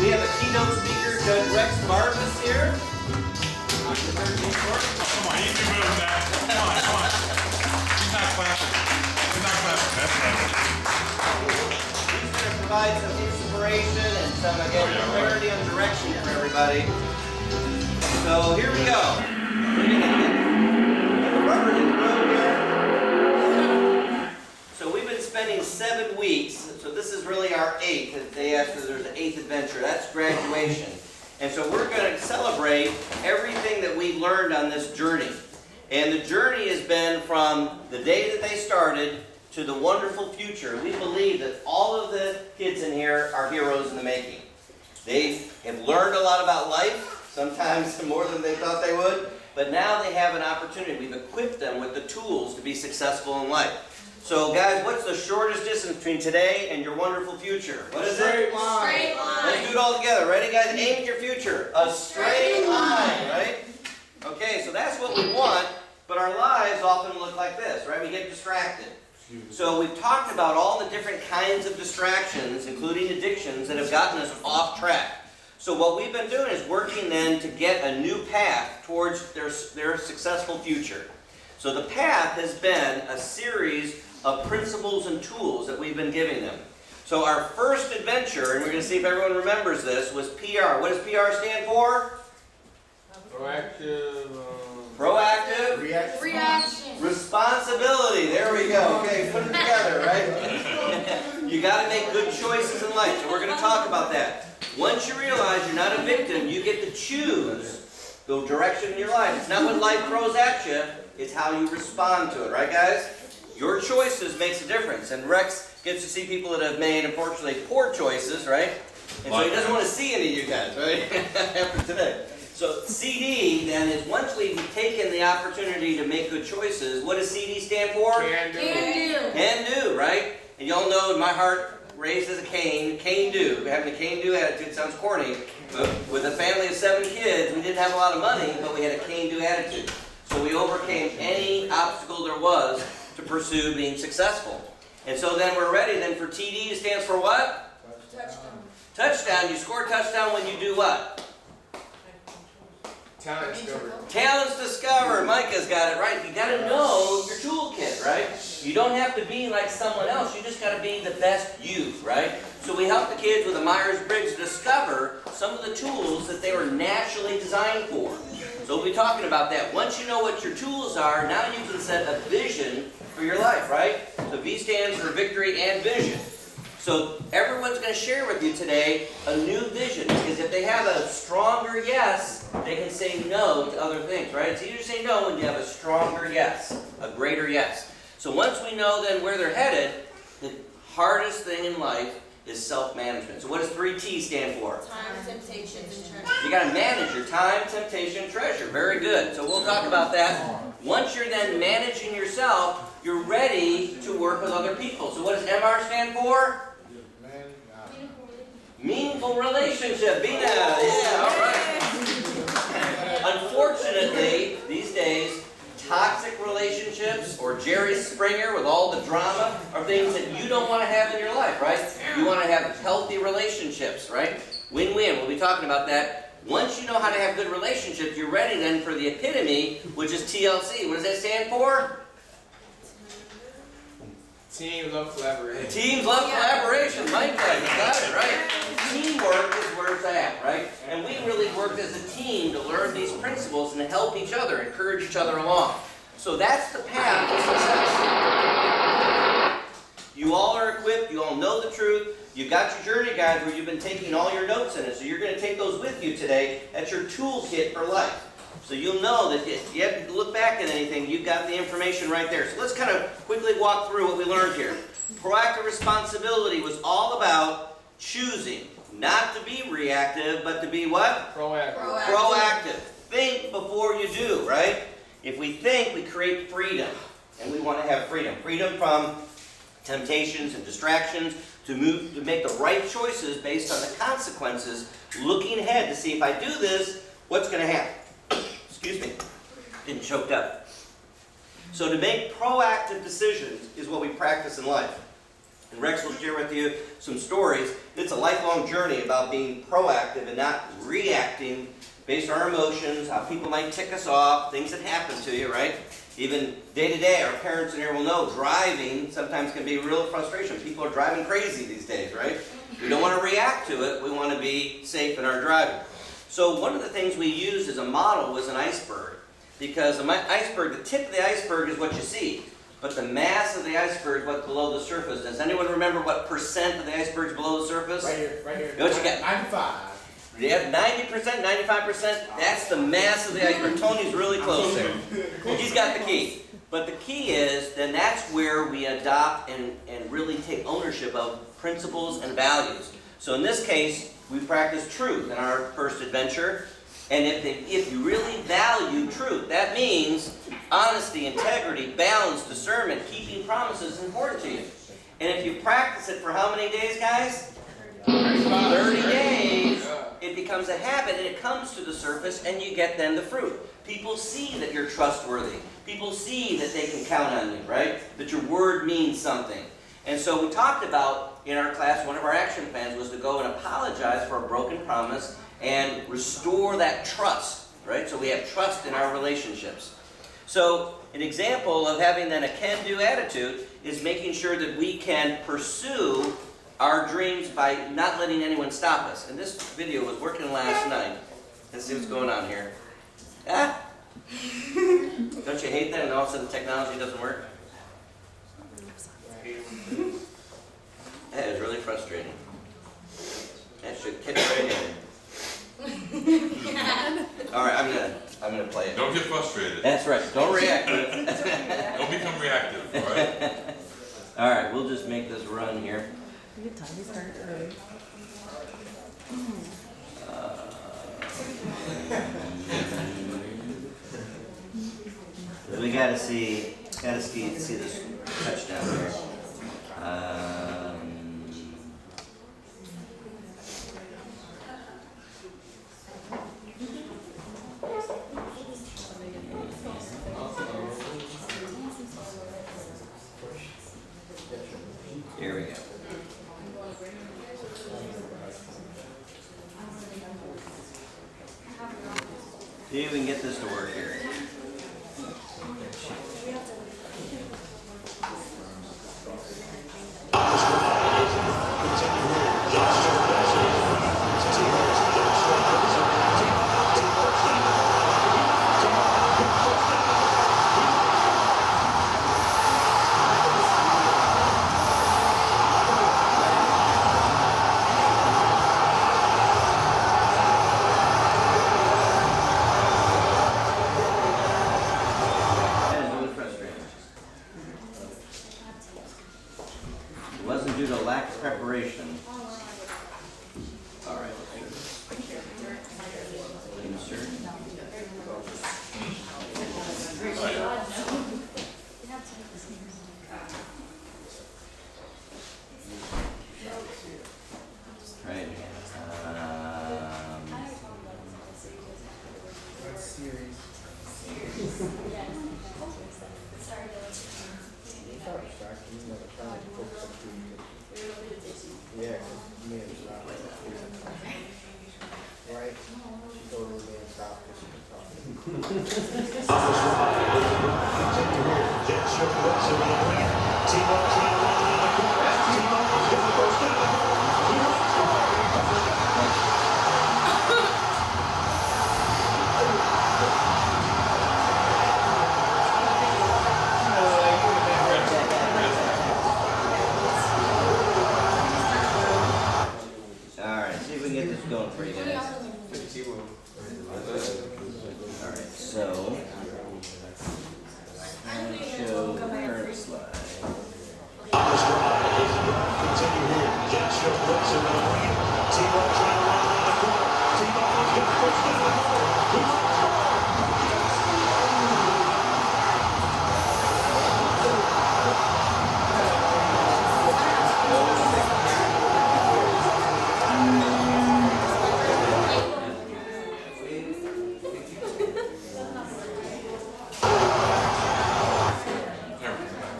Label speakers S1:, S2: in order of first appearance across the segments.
S1: We have a keynote speaker, Judge Rex Marvis here.
S2: Come on, you can move that. Come on. He's not clapping. He's not clapping. That's right.
S1: He's going to provide some inspiration and some, again, clarity and direction for everybody. So here we go. We're going to get the rubber in the road here. So we've been spending 7 weeks. So this is really our 8th. They asked if there's an 8th adventure. That's graduation. And so we're going to celebrate everything that we've learned on this journey. And the journey has been from the day that they started to the wonderful future. We believe that all of the kids in here are heroes in the making. They have learned a lot about life, sometimes more than they thought they would, but now they have an opportunity. We've equipped them with the tools to be successful in life. So guys, what's the shortest distance between today and your wonderful future? What is it?
S3: Straight line.
S4: Straight line.
S1: Let's do it all together. Ready, guys? Aim at your future. A straight line, right? Okay, so that's what we want, but our lives often look like this, right? We get distracted. So we've talked about all the different kinds of distractions, including addictions, that have gotten us off track. So what we've been doing is working then to get a new path towards their successful future. So the path has been a series of principles and tools that we've been giving them. So our first adventure, and we're going to see if everyone remembers this, was PR. What does PR stand for?
S3: Proactive.
S1: Proactive.
S4: Reaction.
S1: Responsibility. There we go. Okay, put it together, right? You got to make good choices in life. So we're going to talk about that. Once you realize you're not a victim, you get to choose the direction in your life. It's not what life throws at you, it's how you respond to it, right guys? Your choices makes a difference. And Rex gets to see people that have made, unfortunately, poor choices, right? And so he doesn't want to see any of you guys, right? After today. So CD, then, is once we've taken the opportunity to make good choices, what does CD stand for?
S3: Can do.
S4: Can do.
S1: Can do, right? And y'all know in my heart, raised as a Cain do. Having a Cain do attitude sounds corny, but with a family of 7 kids, we didn't have a lot of money, but we had a Cain do attitude. So we overcame any obstacle there was to pursue being successful. And so then we're ready then for TD. Stands for what?
S4: Touchdown.
S1: Touchdown. You score a touchdown when you do what?
S3: Talent discovery.
S1: Talents discovered. Micah's got it right. You got to know your toolkit, right? You don't have to be like someone else. You just got to be the best you, right? So we help the kids with the Myers-Briggs discover some of the tools that they were naturally designed for. So we'll be talking about that. Once you know what your tools are, now you can set a vision for your life, right? So V stands for victory and vision. So everyone's going to share with you today a new vision, because if they have a stronger yes, they can say no to other things, right? It's easier to say no when you have a stronger yes, a greater yes. So once we know then where they're headed, the hardest thing in life is self-management. So what does 3T stand for?
S4: Time, temptations, and treasure.
S1: You got to manage your time, temptation, and treasure. Very good. So we'll talk about that. Once you're then managing yourself, you're ready to work with other people. So what does MR stand for? Meaningful relationship. Bina. Yeah, all right. Unfortunately, these days, toxic relationships or Jerry Springer with all the drama are things that you don't want to have in your life, right? You want to have healthy relationships, right? Win-win. We'll be talking about that. Once you know how to have good relationships, you're ready then for the epitome, which is TLC. What does that stand for?
S3: Team love collaboration.
S1: Teams love collaboration. Mike, you got it, right? Teamwork is where it's at, right? And we really worked as a team to learn these principles and to help each other, encourage each other along. So that's the path to success. You all are equipped. You all know the truth. You've got your journey guides where you've been taking all your notes in it. So you're going to take those with you today. That's your toolkit for life. So you'll know that if you have to look back at anything, you've got the information right there. So let's kind of quickly walk through what we learned here. Proactive responsibility was all about choosing not to be reactive, but to be what?
S3: Proactive.
S1: Proactive. Think before you do, right? If we think, we create freedom. And we want to have freedom. Freedom from temptations and distractions, to make the right choices based on the consequences, looking ahead to see if I do this, what's going to happen. Excuse me, getting choked up. So to make proactive decisions is what we practice in life. And Rex will share with you some stories. It's a lifelong journey about being proactive and not reacting based on our emotions, how people might tick us off, things that happen to you, right? Even day to day, our parents in here will know driving sometimes can be a real frustration. People are driving crazy these days, right? We don't want to react to it. We want to be safe in our driving. So one of the things we used as a model was an iceberg. Because the iceberg, the tip of the iceberg is what you see. But the mass of the iceberg is what's below the surface. Does anyone remember what percent of the iceberg is below the surface?
S3: Right here, right here.
S1: What you got?
S3: 95.
S1: Do you have 90%, 95%? That's the mass of the iceberg. Tony's really close there. He's got the key. But the key is, then that's where we adopt and really take ownership of principles and values. So in this case, we practice truth in our first adventure. And if you really value truth, that means honesty, integrity, balance, discernment, keeping promises is important to you. And if you practice it for how many days, guys? 30 days. It becomes a habit and it comes to the surface and you get then the fruit. People see that you're trustworthy. People see that they can count on you, right? That your word means something. And so we talked about in our class, one of our action plans was to go and apologize for a broken promise and restore that trust, right? So we have trust in our relationships. So an example of having then a can-do attitude is making sure that we can pursue our dreams by not letting anyone stop us. And this video was working last night. Let's see what's going on here. Ah! Don't you hate that and all of a sudden technology doesn't work? That is really frustrating. That should kick right in. All right, I'm gonna play it.
S2: Don't get frustrated.
S1: That's right. Don't react to it.
S2: Don't become reactive, all right?
S1: All right, we'll just make this run here.
S5: Good time, we started early.
S1: We gotta see this touchdown here. Here we go. See if we can get this to work here. That is really frustrating. It wasn't due to lack of preparation. All right. Insert. Right.
S3: That's series. Yeah, me and stop. Right? She told me to stop because she was talking.
S1: All right, see if we can get this going for you guys. All right, so slideshow, current slide.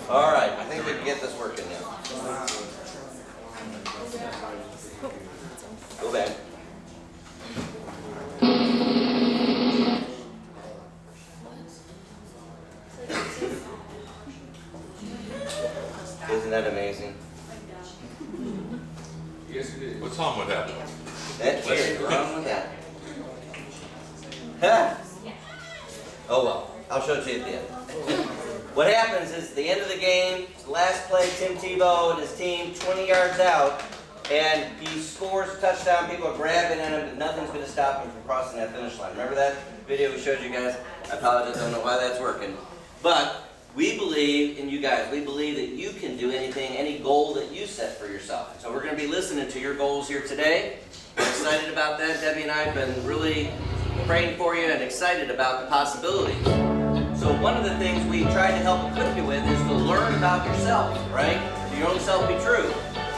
S1: All right, I think we can get this working now. What's wrong with that? Huh? Oh well, I'll show it to you at the end. What happens is at the end of the game, last play, Tim Tebow and his team, 20 yards out, and he scores a touchdown. People are grabbing at him, but nothing's going to stop him from crossing that finish line. Remember that video we showed you guys? I apologize, I don't know why that's working. But we believe in you guys. We believe that you can do anything, any goal that you set for yourself. So we're going to be listening to your goals here today. We're excited about that. Debbie and I have been really praying for you and excited about the possibilities. So one of the things we try to help equip you with is to learn about yourself, right? To your own self be true.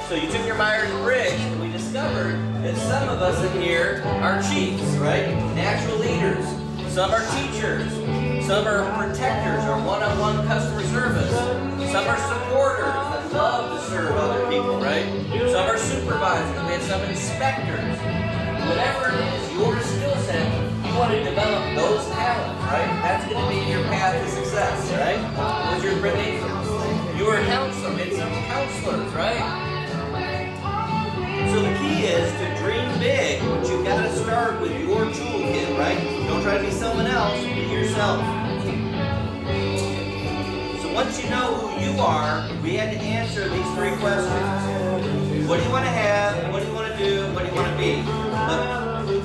S1: So you took your Myers-Briggs, and we discovered that some of us in here are chiefs, right? Natural leaders. Some are teachers. Some are protectors or one-on-one customer service. Some are supporters that love to serve other people, right? Some are supervisors. We have some inspectors. Whatever it is, your skill set, you want to develop those talents, right? That's going to be your path to success, right? What was your Brittany? You were a counselor. We had some counselors, right? So the key is to dream big, but you've got to start with your toolkit, right? Don't try to be someone else, be yourself. So once you know who you are, we had to answer these 3 questions. What do you want to have? What do you want to do? What do you want to be? But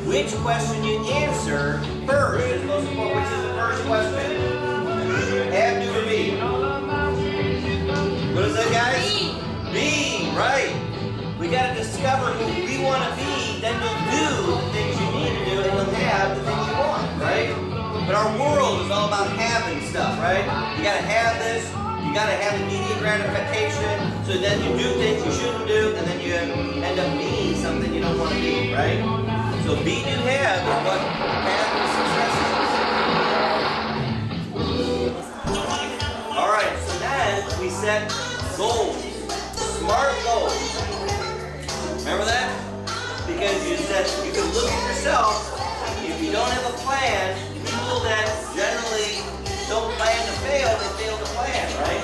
S1: which question you answer first is most important. Which is the first question? Have, do, or be? What is that, guys? Be, right. We got to discover who we want to be, then you'll do the things you need to do, and you'll have the things you want, right? But our world is all about having stuff, right? You got to have this, you got to have immediate gratification, so then you do things you shouldn't do, and then you end up being something you don't want to be, right? So be, do, have is what path to success is. All right, so then we set goals, smart goals. Remember that? Because you said you can look at yourself. If you don't have a plan, people that generally don't plan to fail, they fail to plan, right?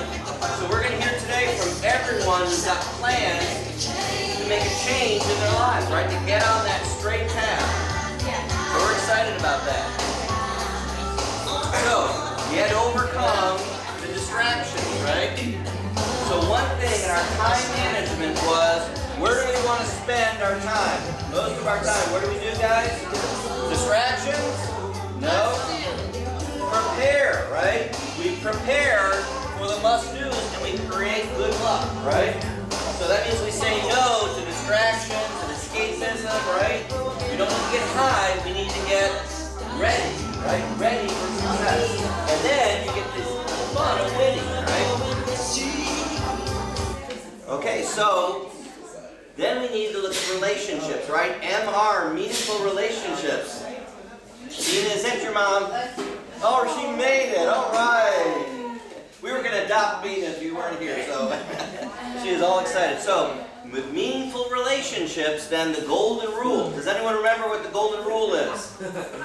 S1: So we're going to hear today from everyone who's got plans to make a change in their lives, right? To get on that straight path. So we're excited about that. So you had to overcome the distractions, right? So one thing in our time management was, where do we want to spend our time? Most of our time, what do we do, guys? Distractions? No. Prepare, right? We prepare for the must-dos and we create good luck, right? So that means we say no to distractions and escapism, right? We don't need to get high, we need to get ready, right? Ready for success. And then you get this fun of winning, right? Okay, so then we need to look at relationships, right? MR, meaningful relationships. Dina, is that your mom? Oh, she made it. All right. We were going to adopt Dina if you weren't here, so she is all excited. So, with meaningful relationships, then the golden rule. Does anyone remember what the golden rule is?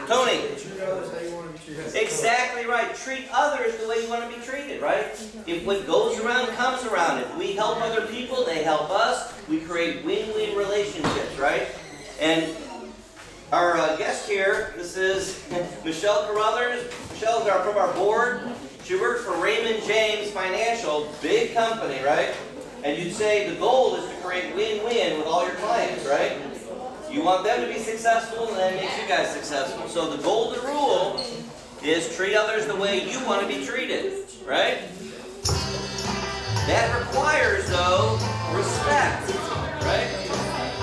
S1: Tony?
S3: Treat others how you want to be treated.
S1: Exactly right. Treat others the way you want to be treated, right? If what goes around comes around. If we help other people, they help us. We create win-win relationships, right? And our guest here, this is Michelle Carruthers. Michelle's from our board. She works for Raymond James Financial, big company, right? And you'd say the goal is to create win-win with all your clients, right? You want them to be successful, and that makes you guys successful. So the golden rule is treat others the way you want to be treated, right? That requires, though, respect, right?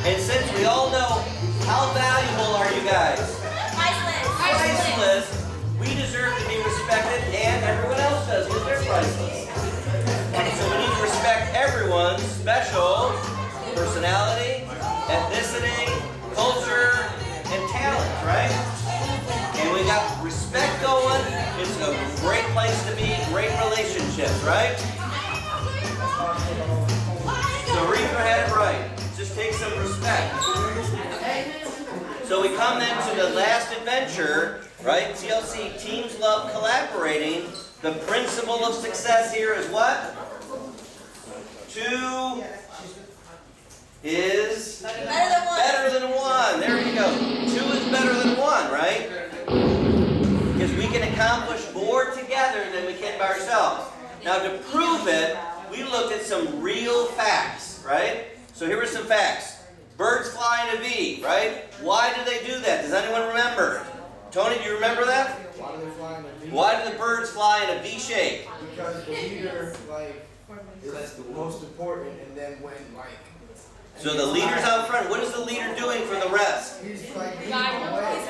S1: And since we all know, how valuable are you guys? Priceless. We deserve to be respected, and everyone else does because they're priceless. So we need to respect everyone's special personality, ethnicity, culture, and talent, right? And we got respect going. It's a great place to be, great relationships, right? So Reefer had it right. Just take some respect. So we come then to the last adventure, right? TLC, teams love collaborating. The principle of success here is what? Two is
S4: Better than one.
S1: better than one. There you Now to prove it, we looked at some real facts, right? So here are some facts. Birds fly in a V, right? Why do they do that? Does anyone remember? Tony, do you remember that?
S3: Why do they fly in a V?
S1: Why do the birds fly in a V shape?
S3: Because the leader, like, is the most important, and then when, like...
S1: So the leader's out front. What is the leader doing for the rest?
S3: He's like leading the way.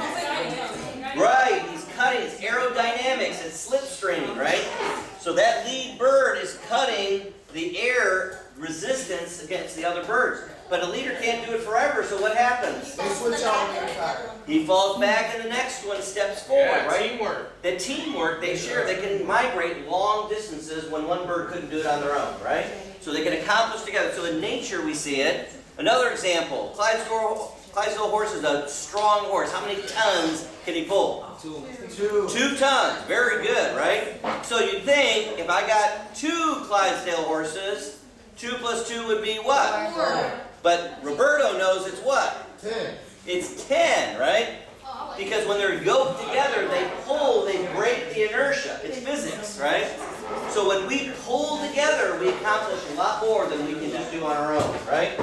S1: Right, he's cutting. It's aerodynamics. It's slipstreaming, right? So that lead bird is cutting the air resistance against the other birds. But a leader can't do it forever, so what happens?
S3: They switch out when they're tired.
S1: He falls back and the next one steps forward,
S2: Yeah,
S1: right?
S2: teamwork.
S1: The teamwork, they share. They can migrate long distances when one bird couldn't do it on their own, right? So they can accomplish together. So in nature we see it. Another example, Clydesdale horse is a strong horse. How many tons can he pull?
S3: 2.
S1: 2 tons. Very good, right? So you'd think if I got 2 Clydesdale horses, 2 plus 2 would be what?
S4: 4.
S1: But Roberto knows it's what?
S3: 10.
S1: It's 10, right? Because when they're yoked together, they pull, they break the inertia. It's physics, right? So when we pull together, we accomplish a lot more than we can just do on our own, right?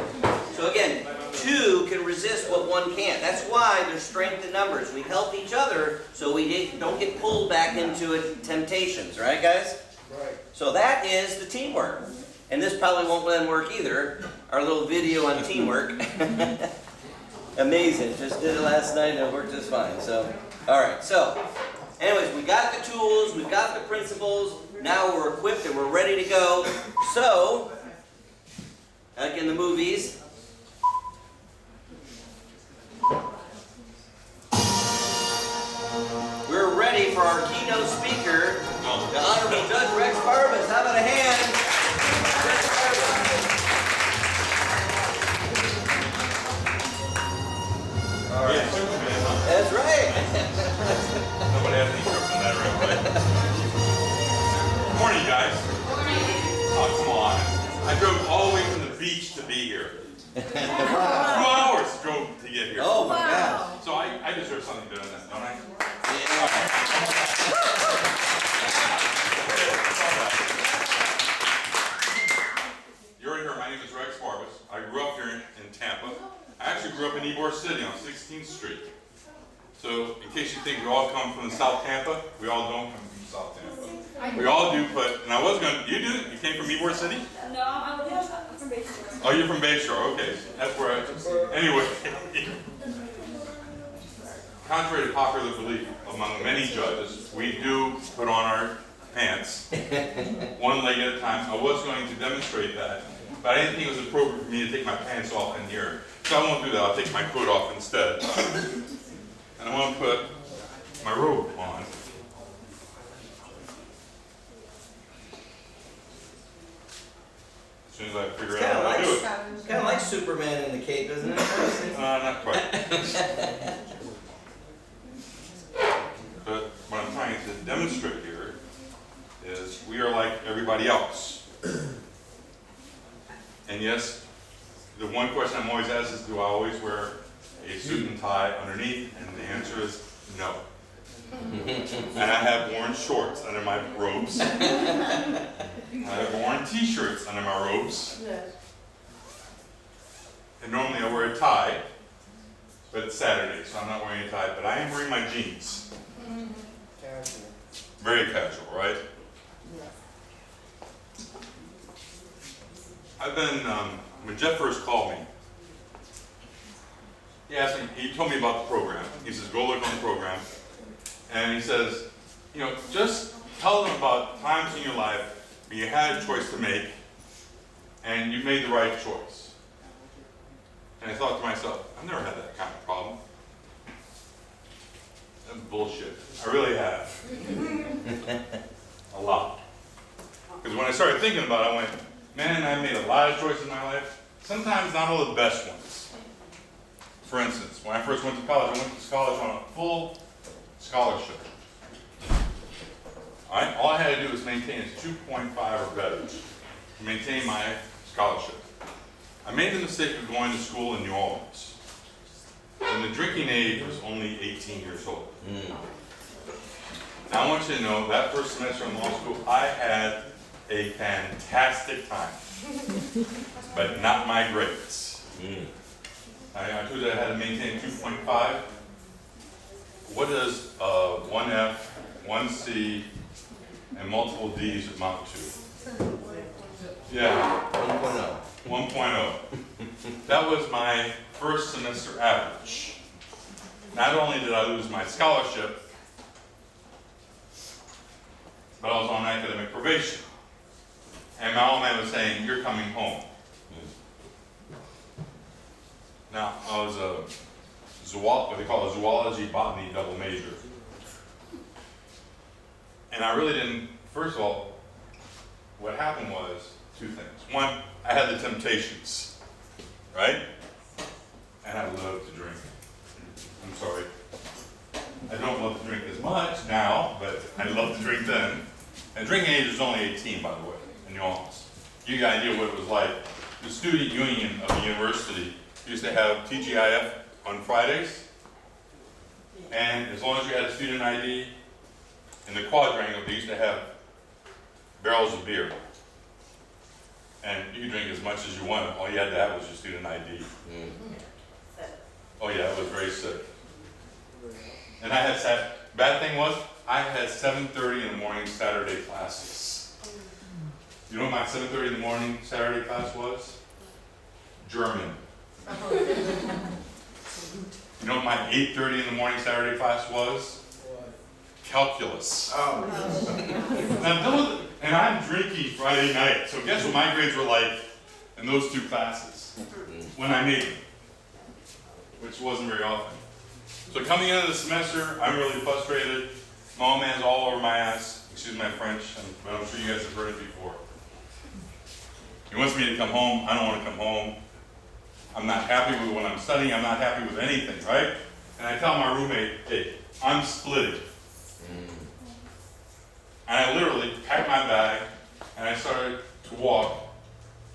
S1: So again, 2 can resist what 1 can't. That's why there's strength in numbers. We help each other so we don't get pulled back into temptations, right guys?
S3: Right.
S1: So that is the teamwork. And this probably won't let them work either. Our little video on teamwork. Amazing. Just did it last night and it worked just fine. So, all right. So, anyways, we got the tools, we've got the principles. Now we're equipped and we're ready to go. So, like in the movies, we're ready for our keynote speaker, the Honorable Judge Rex Barbas. How about a hand? Rex Barbas. All right.
S2: Yeah, Superman, huh?
S1: That's right.
S2: Nobody has any proof on that, right? Good morning, guys. Oh, come on. I drove all the way from the beach to be here. 2 hours drove to get here.
S1: Oh my gosh.
S2: So I deserve something better than that, don't I? You already heard, my name is Rex Barbas. I grew up here in Tampa. I actually grew up in Ybor City on 16th Street. So, in case you think we all come from South Tampa, we all don't come from South Tampa. We all do, but, and I was going to, you do? You came from Ybor City?
S4: No, I'm from Bayshore.
S2: Oh, you're from Bayshore, okay. That's where I, anyway. Contrary to popular belief among many judges, we do put on our pants, one leg at a time. I was going to demonstrate that, but I didn't think it was appropriate for me to take my pants off in here. So I won't do that, I'll take my coat off instead. And I want to put my robe on. As soon as I figure out how to do it.
S1: It's kind of like Superman in the cape, isn't it?
S2: Not quite. But what I'm trying to demonstrate here is we are like everybody else. And yes, the one question I'm always asked is, do I always wear a suit and tie underneath? And the answer is no. And I have worn shorts under my robes. I have worn t-shirts under my robes. And normally I wear a tie, but it's Saturday, so I'm not wearing a tie, but I am wearing my jeans.
S3: Casual.
S2: Very casual, right? I've been, when Jeff first called me, he asked me, he told me about the program. He says, go look on the program. And he says, you know, just tell them about times in your life when you had a choice to make and you made the right choice. And I thought to myself, I've never had that kind of problem. That's bullshit. I really have. A lot. Because when I started thinking about it, I went, man, I made a lot of choices in my life. Sometimes not all the best ones. For instance, when I first went to college, I went to college on a full scholarship. All right? All I had to do was maintain a 2.5 or better to maintain my scholarship. I made the mistake of going to school in New Orleans. And the drinking age was only 18 years old. Now I want you to know that first semester in law school, I had a fantastic time, but not my grades. I told you I had to maintain 2.5. What does 1F, 1C, and multiple D's amount to? Yeah,
S1: 1.0.
S2: 1.0. That was my first semester average. Not only did I lose my scholarship, but I was on academic probation. And my old man was saying, "You're coming home." Now, I was a what they call a zoology botany double major. And I really didn't, first of all, what happened was two things. One, I had the temptations, right? And I love to drink. I'm sorry. I don't love to drink as much now, but I loved to drink then. And drinking age was only 18, by the way, in New Orleans. You get an idea what it was like. The student union of the university used to have TGIF on Fridays. And as long as you had a student ID, in the quadrangle, they used to have barrels of beer. And you could drink as much as you wanted. All you had to have was your student ID. Oh yeah, it was very sick. And I had bad thing was, I had 7:30 in the morning Saturday classes. You know what my 7:30 in the morning Saturday class was? German. You know what my 8:30 in the morning Saturday class was? Calculus. Now, and I'm drinking Friday night, so guess what my grades were like in those two classes when I made them, which wasn't very often. So coming into the semester, I'm really frustrated. My old man's all over my ass. Excuse my French, but I'm sure you guys have heard it before. He wants me to come home. I don't want to come home. I'm not happy with what I'm studying. I'm not happy with anything, right? And I tell my roommate, hey, I'm splitting. And I literally packed my bag and I started to walk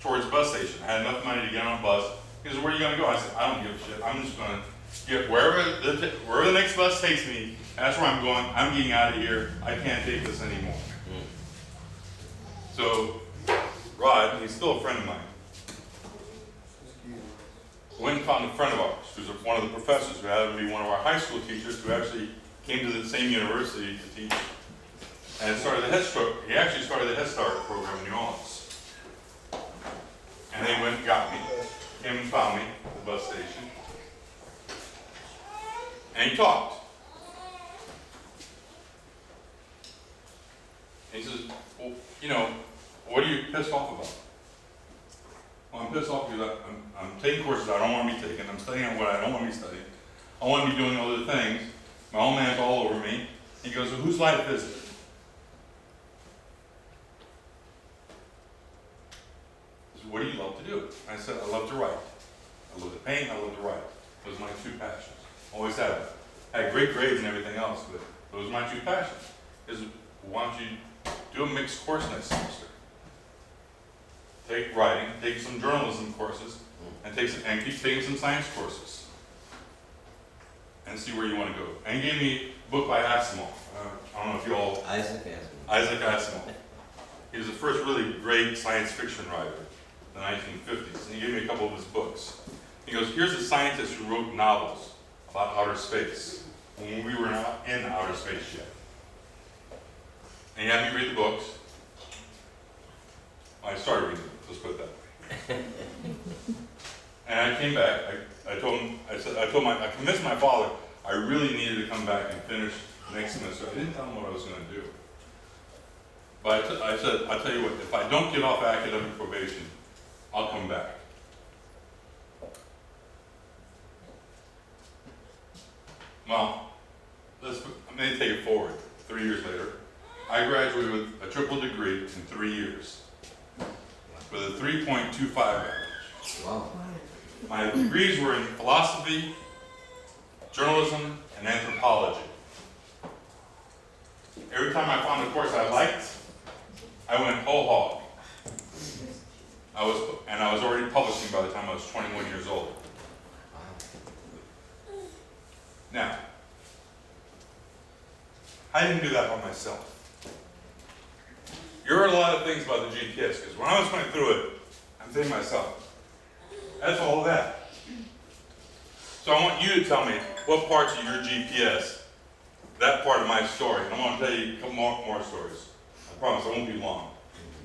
S2: towards the bus station. I had enough money to get on a bus. He said, "Where are you going to go?" I said, "I don't give a shit. I'm just going to get wherever the next bus takes me. That's where I'm going. I'm getting out of here. I can't take this anymore." So Rod, he's still a friend of mine, went and found a friend of ours, who's one of the professors who happened to be one of our high school teachers who actually came to the same university to teach. And started the Head Start. He actually started the Head Start program in New Orleans. And they went and got me, came and found me at the bus station. And he talked. And he says, "Well, you know, what are you pissed off about?" "Well, I'm pissed off because I'm taking courses I don't want to be taking. I'm studying what I don't want to be studying. I want to be doing other things. My old man's all over me." He goes, "Well, whose life is it?" He said, "What do you love to do?" I said, "I love to write. I love to paint, I love to write. Those are my two passions. Always have. I had great grades and everything else, but those are my two passions." He said, "Why don't you do a mixed course next semester? Take writing, take some journalism courses, and keep taking some science courses, and see where you want to go." And he gave me a book by Asimov. I don't know if you all...
S1: Isaac Asimov.
S2: Isaac Asimov. He was the first really great science fiction writer in the 1950s, and he gave me a couple of his books. He goes, "Here's a scientist who wrote novels about outer space, when we were not in outer space yet." And he had me read the books. I started reading them, let's put it that way. And I came back, I convinced my father I really needed to come back and finish next semester. I didn't tell him what I was going to do. But I said, "I'll tell you what, if I don't get off academic probation, I'll come back." Well, I'm going to take it forward. 3 years later, I graduated with a triple degree in 3 years, with a 3.25 average.
S1: Wow.
S2: My degrees were in philosophy, journalism, and anthropology. Every time I found a course I liked, I went whole hog. I was already publishing by the time I was 21 years old. Now, I didn't do that by myself. You heard a lot of things about the GPS, because when I was going through it, I'm thinking to myself, that's all that. So I want you to tell me what parts of your GPS, that part of my story, and I want to tell you a couple more stories. I promise I won't be long.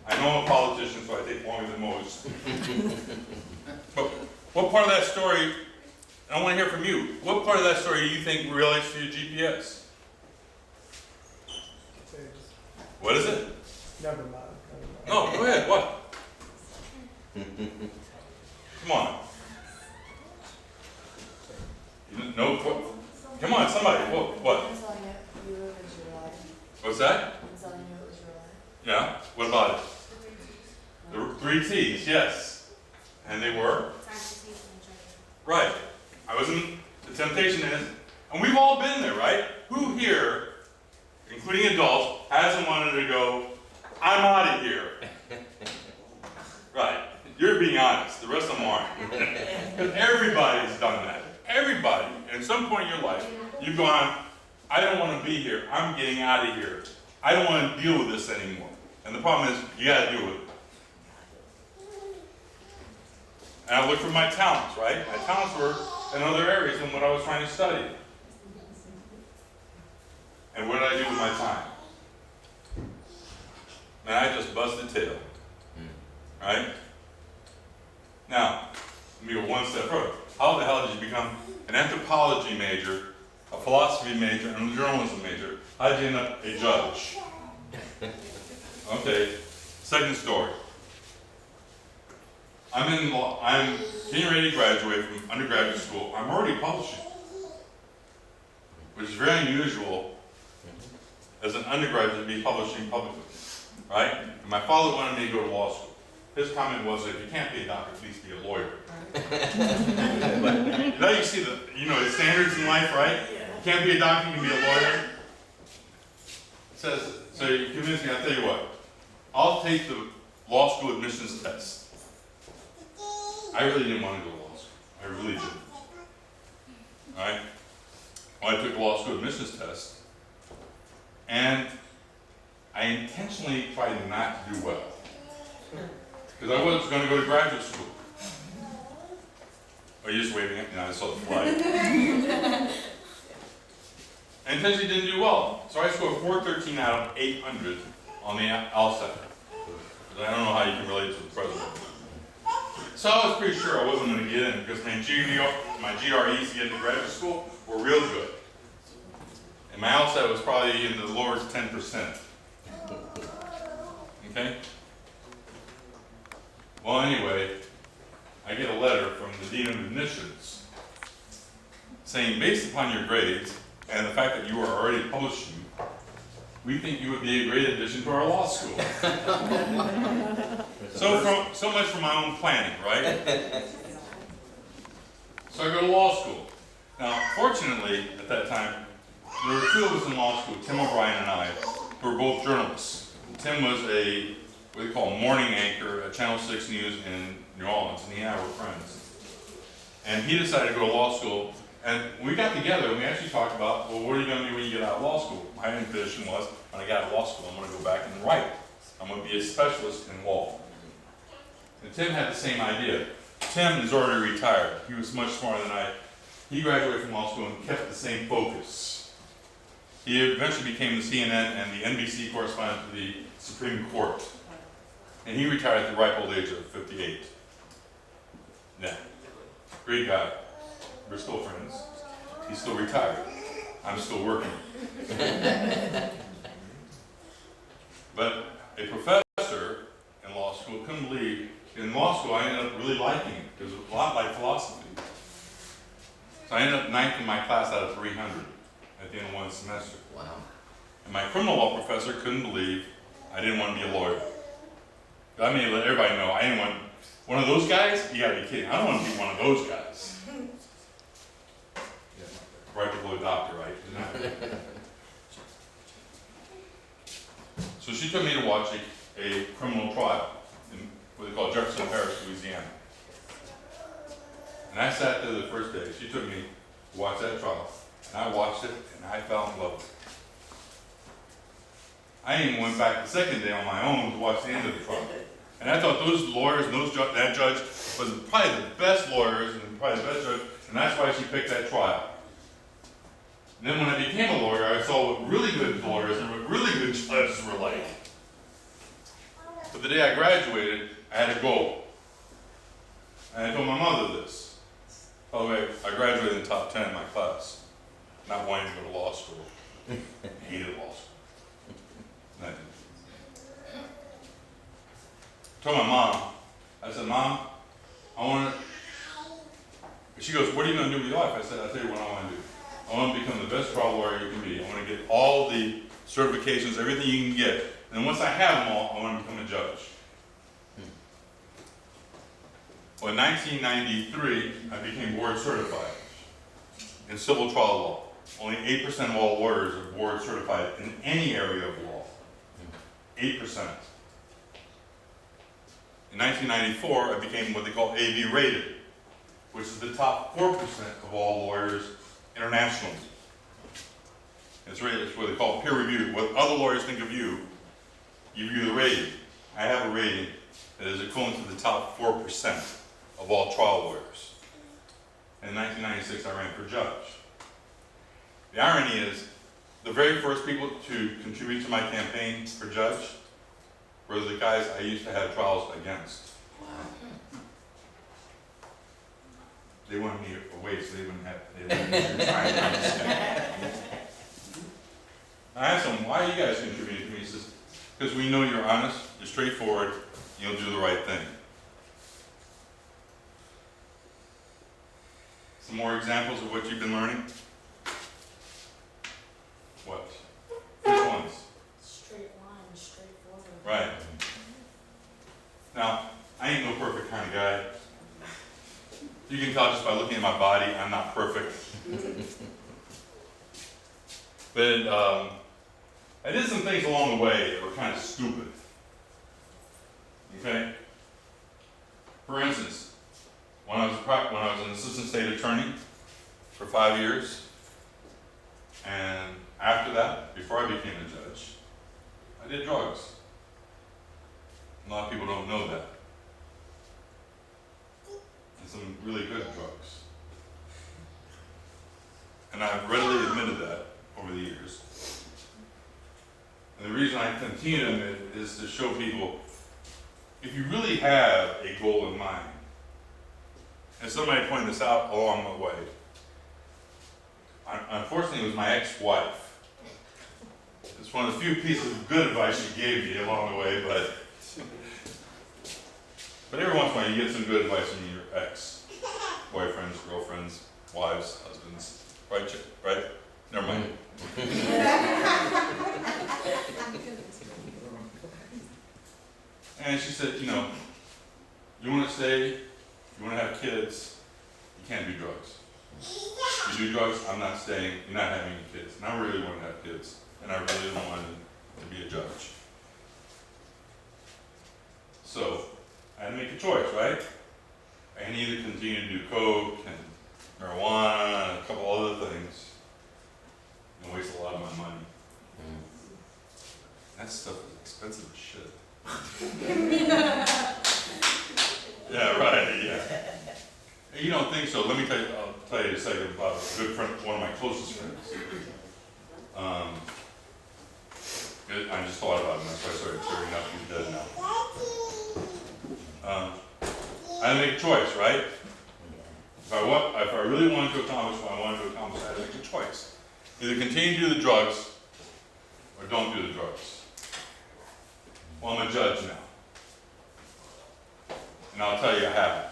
S2: I know I'm a politician, so I take longer than most. But what part of that story, I want to hear from you, what part of that story do you think relates to your GPS? What is it?
S3: Never mind.
S2: No, go ahead, what? Come on. You know, what? Come on, somebody, what? What's that? Yeah, what about it? The 3 T's, yes. And they were? Right. I was in, the temptation is, and we've all been there, right? Who here, including adults, hasn't wanted to go, I'm out of here? Right. You're being honest. The rest of them aren't. Because everybody's done that. Everybody. At some point in your life, you've gone, I don't want to be here. I'm getting out of here. I don't want to deal with this anymore. And the problem is, you got to deal with it. And I looked for my talents, right? My talents were in other areas than what I was trying to study. And what did I do with my time? And I just busted tail. Right? Now, let me go one step further. How the hell did you become an anthropology major, a philosophy major, and a journalism major? How did you end up a judge? Okay, second story. I'm getting ready to graduate from undergraduate school. I'm already publishing, which is very unusual as an undergraduate to be publishing publicly, right? And my father wanted me to go to law school. His comment was, if you can't be a doctor, please be a lawyer. Now you see the standards in life, right? You can't be a doctor, you can be a lawyer. It says, so you convinced me, I'll tell you what, I'll take the law school admissions test. I really didn't want to go to law school. I really didn't. All right? Well, I took the law school admissions test, and I intentionally tried not to do well. Because I was going to go to graduate school. Are you just waving at me? I saw the flag. I intentionally didn't do well. So I scored 413 out of 800 on the LSAT. I don't know how you can relate to the president. So I was pretty sure I wasn't going to get in because my GREs to get into graduate school were real good. And my LSAT was probably in the lower 10%. Okay? Well, anyway, I get a letter from the Dean of Admissions saying, based upon your grades and the fact that you are already publishing, we think you would be a great addition to our law school. So much for my own planning, right? So I go to law school. Now, fortunately, at that time, there were two of us in law school, Tim O'Brien and I, who were both journalists. Tim was what they call morning anchor at Channel 6 News in New Orleans, and he and I were friends. And he decided to go to law school, and we got together and we actually talked about, well, what are you going to do when you get out of law school? My ambition was, when I got out of law school, I'm going to go back and write. I'm going to be a specialist in law. And Tim had the same idea. Tim is already retired. He was much smarter than I. He graduated from law school and kept the same focus. He eventually became the CNN and the NBC correspondent to the Supreme Court. And he retired at the ripe old age of 58. Yeah. Great guy. We're still friends. He's still retired. I'm still working. But a professor in law school couldn't believe, in law school I ended up really liking it, because it was a lot like philosophy. So I ended up 9th in my class out of 300 at the end of one semester.
S1: Wow.
S2: And my criminal law professor couldn't believe I didn't want to be a lawyer. I mean, let everybody know, I didn't want, one of those guys? You gotta be kidding. I don't want to be one of those guys. Right below doctor, right? So she took me to watch a criminal trial in what they call Jefferson Parish, Louisiana. And I sat there the first day. She took me to watch that trial. And I watched it, and I fell in love with it. I even went back the second day on my own to watch the end of the trial. And I thought those lawyers and that judge was probably the best lawyers and probably the best judge, and that's why she picked that trial. And then when I became a lawyer, I saw what really good lawyers and what really good judges were like. But the day I graduated, I had a goal. And I told my mother this. By the way, I graduated in the top 10 in my class, not wanting to go to law school. I hated law school. And I told my mom, I said, Mom, I want to, she goes, what are you going to do with your life? I said, I'll tell you what I want to do. I want to become the best trial lawyer you can be. I want to get all the certifications, everything you can get. And then once I have them all, I want to become a judge. Well, in 1993, I became board certified in civil trial law. Only 8% of all lawyers are board certified in any area of law. 8%. In 1994, I became what they call AV rated, which is the top 4% of all lawyers internationally. It's what they call peer review. What other lawyers think of you, you view the rating. I have a rating that is equivalent to the top 4% of all trial lawyers. In 1996, I ran for judge. The irony is, the very first people to contribute to my campaign for judge were the guys I used to have trials against. They wanted me away so they wouldn't try and understand. I asked him, why are you guys contributing to me? He says, because we know you're honest, you're straightforward, you'll do the right thing. Some more examples of what you've been learning? What? Which ones?
S6: Straight line, straightforward.
S2: Right. Now, I ain't no perfect kind of guy. You can tell just by looking at my body, I'm not perfect. But I did some things along the way that were kind of stupid. Okay? For instance, when I was an assistant state attorney for 5 years, and after that, before I became a judge, I did drugs. A lot of people don't know that. And some really good drugs. And I've readily admitted that over the years. And the reason I continue to admit it is to show people, if you really have a goal in mind, and somebody pointed this out along the way. Unfortunately, it was my ex-wife. It's one of the few pieces of good advice she gave me along the way, but every once in a while you get some good advice from your ex-boyfriends, girlfriends, wives, husbands, right? Right? Never mind. And she said, you know, you want to stay, you want to have kids, you can't do drugs. You do drugs, I'm not staying, you're not having any kids. And I really want to have kids, and I really don't want to be a judge. So, I had to make a choice, right? I can either continue to do coke and marijuana and a couple other things, and waste a lot of my money. That stuff is expensive as shit. Yeah, right, yeah. You don't think so? Let me tell you, I'll tell you in a second about a good friend, one of my closest friends. I just thought about him, that's why I started tearing up. He's dead now. I had to make a choice, right? If I really wanted to accomplish what I wanted to accomplish, I had to make a choice. Either continue to do the drugs, or don't do the drugs. Well, I'm a judge now. And I'll tell you, I haven't.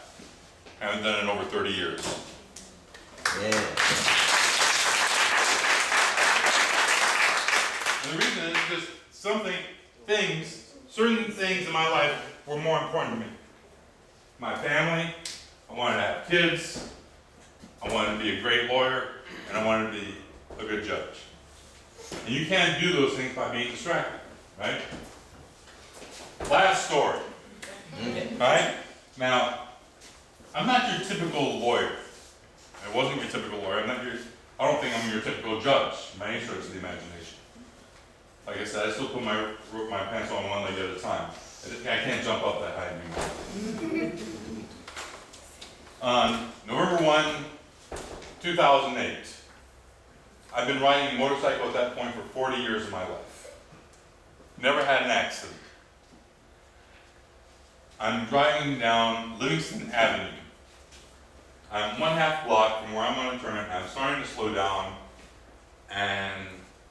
S2: I haven't done it in over 30 years.
S1: Yeah.
S2: And the reason is because certain things in my life were more important to me. My family, I wanted to have kids, I wanted to be a great lawyer, and I wanted to be a good judge. And you can't do those things by being distracted, right? Last story, right? Now, I'm not your typical lawyer. I wasn't your typical lawyer. I don't think I'm your typical judge by any stretch of the imagination. Like I said, I still put my pants on one leg at a time. I can't jump up that high anymore. On November 1, 2008, I've been riding a motorcycle at that point for 40 years of my life. Never had an accident. I'm driving down Livingston Avenue. I'm 1/2 block from where I'm going to turn, and I'm starting to slow down, and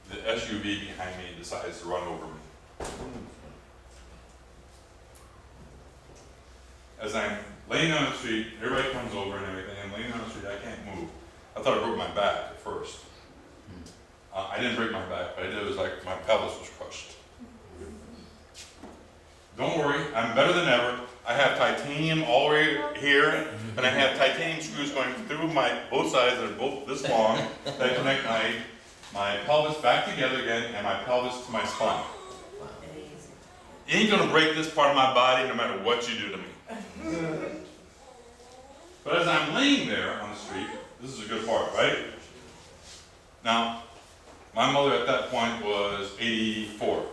S2: the SUV behind me decides to run over me. As I'm laying on the street, everybody comes over and everything, I'm laying on the street, I can't move. I thought I broke my back at first. I didn't break my back, but I did, it was like my pelvis was crushed. Don't worry, I'm better than ever. I have titanium all the way here, and I have titanium screws going through both sides that are both this long that connect my pelvis back together again and my pelvis to my spine. You ain't gonna break this part of my body no matter what you do to me. But as I'm laying there on the street, this is a good part, right? Now, my mother at that point was 84.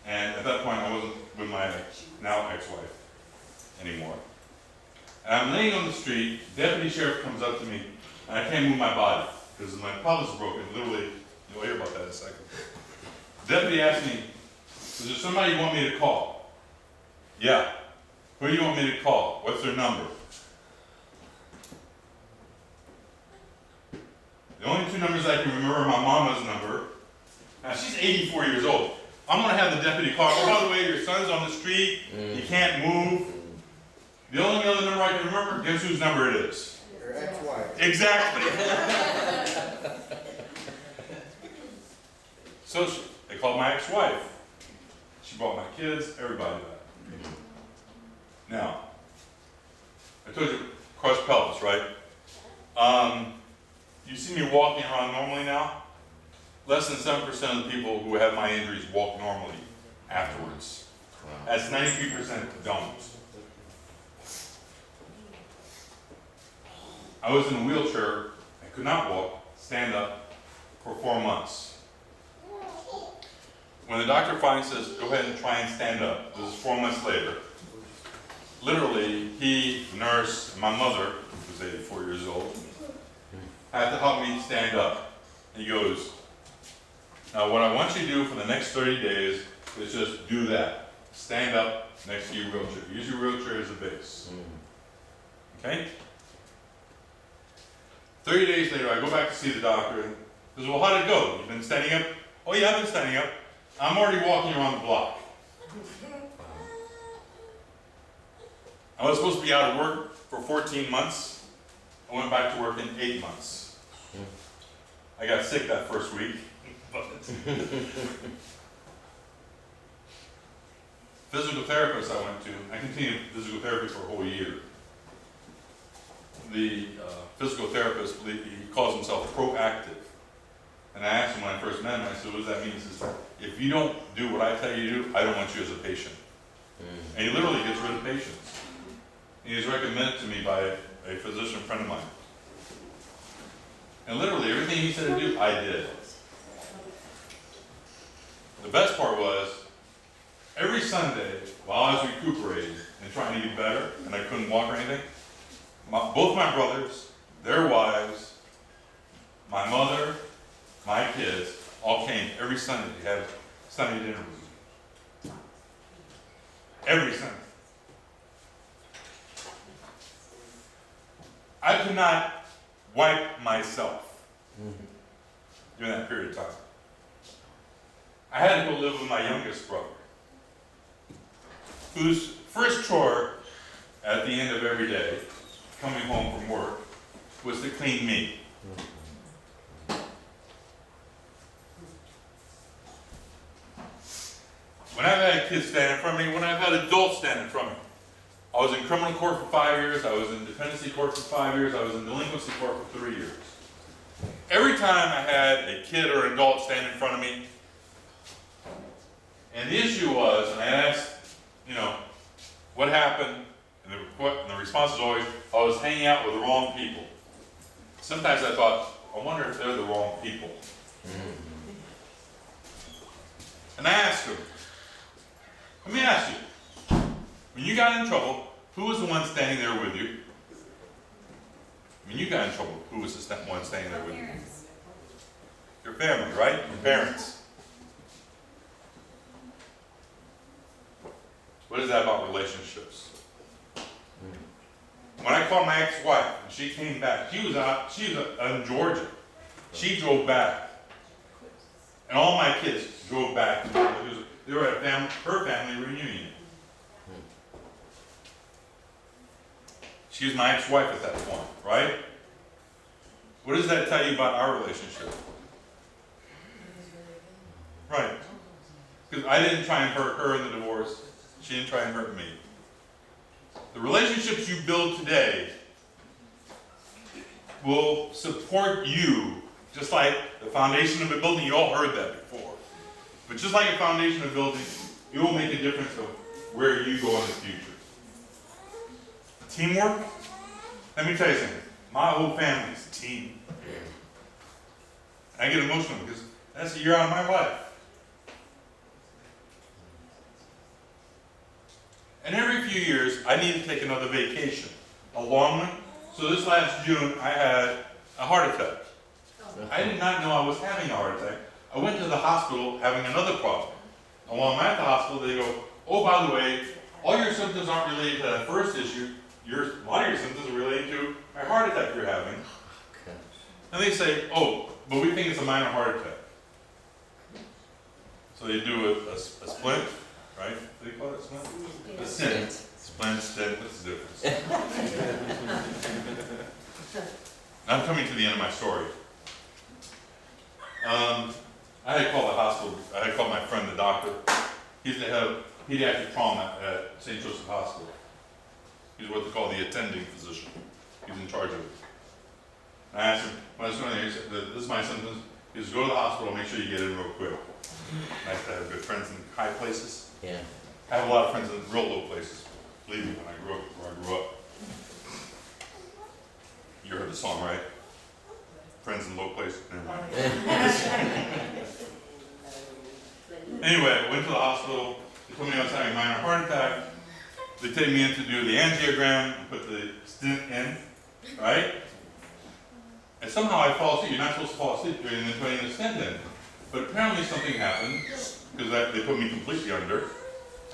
S2: And at that point, I wasn't with my now ex-wife anymore. And I'm laying on the street, deputy sheriff comes up to me, and I can't move my body, because my pelvis is broken, literally. You'll hear about that in a second. Deputy asked me, is there somebody you want me to call? Yeah. Who do you want me to call? What's their number? The only two numbers I can remember are my mama's number. Now, she's 84 years old. I'm going to have the deputy call. Oh, by the way, your son's on the street. He can't move. The only other number I can remember, guess whose number it is?
S3: Your ex-wife.
S2: Exactly. So they called my ex-wife. She brought my kids, everybody back. Now, I told you, crushed pelvis, right? You see me walking around normally now? Less than 7% of the people who have my injuries walk normally afterwards. That's 93% don't. I was in a wheelchair, I could not walk, stand up, for 4 months. When the doctor finally says, go ahead and try and stand up, this is 4 months later, literally, he, the nurse, and my mother, who was 84 years old, had to help me stand up. He goes, now what I want you to do for the next 30 days is just do that. Stand up next to your wheelchair. Use your wheelchair as a base. Okay? 30 days later, I go back to see the doctor, and he says, well, how'd it go? You've been standing up? Oh yeah, I've been standing up. I'm already walking around the block. I was supposed to be out of work for 14 months. I went back to work in 8 months. I got sick that first week. Physical therapist I went to, I continued physical therapy for a whole year. The physical therapist, he calls himself proactive. And I asked him when I first met him, I said, what does that mean? He says, if you don't do what I tell you to do, I don't want you as a patient. And he literally gets rid of patients. He was recommended to me by a physician friend of mine. And literally everything he said to do, I did. The best part was, every Sunday, while I was recuperating and trying to get better, and I couldn't walk or anything, both my brothers, their wives, my mother, my kids, all came every Sunday to have Sunday dinner with me. Every Sunday. I could not wipe myself during that period of time. I had to go live with my youngest brother, whose first chore at the end of every day, coming home from work, was to clean me. When I've had kids stand in front of me, when I've had adults stand in front of me, I was in criminal court for 5 years, I was in dependency court for 5 years, I was in delinquency court for 3 years. Every time I had a kid or an adult stand in front of me, and the issue was, and I asked, what happened? And the response was always, I was hanging out with the wrong people. Sometimes I thought, I wonder if they're the wrong people. And I asked him, let me ask you, when you got in trouble, who was the one standing there with you? When you got in trouble, who was the one standing there with you?
S4: Parents.
S2: Your family, right? Your parents. What is that about relationships? When I called my ex-wife and she came back, she was in Georgia. She drove back. And all my kids drove back. They were at her family reunion. She was my ex-wife at that point, right? What does that tell you about our relationship? Right. Because I didn't try and hurt her in the divorce. She didn't try and hurt me. The relationships you build today will support you, just like the foundation of a building. You all heard that before. But just like a foundation of a building, it will make a difference of where you go in the future. Teamwork? Let me tell you something. My whole family is a team. I get emotional because that's a year out of my life. And every few years, I need to take another vacation. A long one. So this last June, I had a heart attack. I did not know I was having a heart attack. I went to the hospital having another problem. And while I'm at the hospital, they go, oh, by the way, all your symptoms aren't related to that first issue. A lot of your symptoms are related to a heart attack you're having. And they say, oh, but we think it's a minor heart attack. So they do a splint, right? What do they call it, a splint? A stent. Splint, stent, what's the difference? I'm coming to the end of my story. I had called the hospital. I had called my friend, the doctor. He's the head of pediatric trauma at St. Joseph Hospital. He's what they call the attending physician. He's in charge of it. I asked him, when I was going there, he said, this is my symptoms. He said, go to the hospital, make sure you get in real quick. Nice to have good friends in high places.
S1: Yeah.
S2: I have a lot of friends in real low places. Believe me, when I grew up. You heard the song, right? Friends in low places. Never mind. Anyway, I went to the hospital. They told me I was having a minor heart attack. They take me in to do the angiogram and put the stent in, right? And somehow I fall asleep. You're not supposed to fall asleep during putting the stent in. But apparently something happened, because they put me completely under.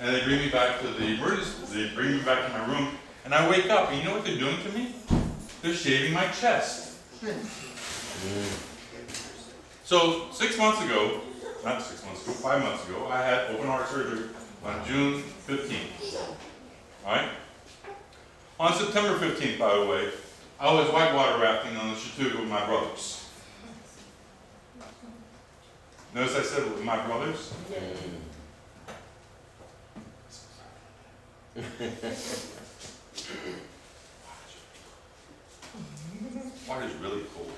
S2: And they bring me back to the emergency. They bring me back to my room. And I wake up, and you know what they're doing to me? They're shaving my chest. So 6 months ago, not 6 months ago, 5 months ago, I had open heart surgery on June 15th. All right? On September 15th, by the way, I was whitewater rafting on the Chautauqua with my brothers. Notice I said with my brothers? Water's really cold,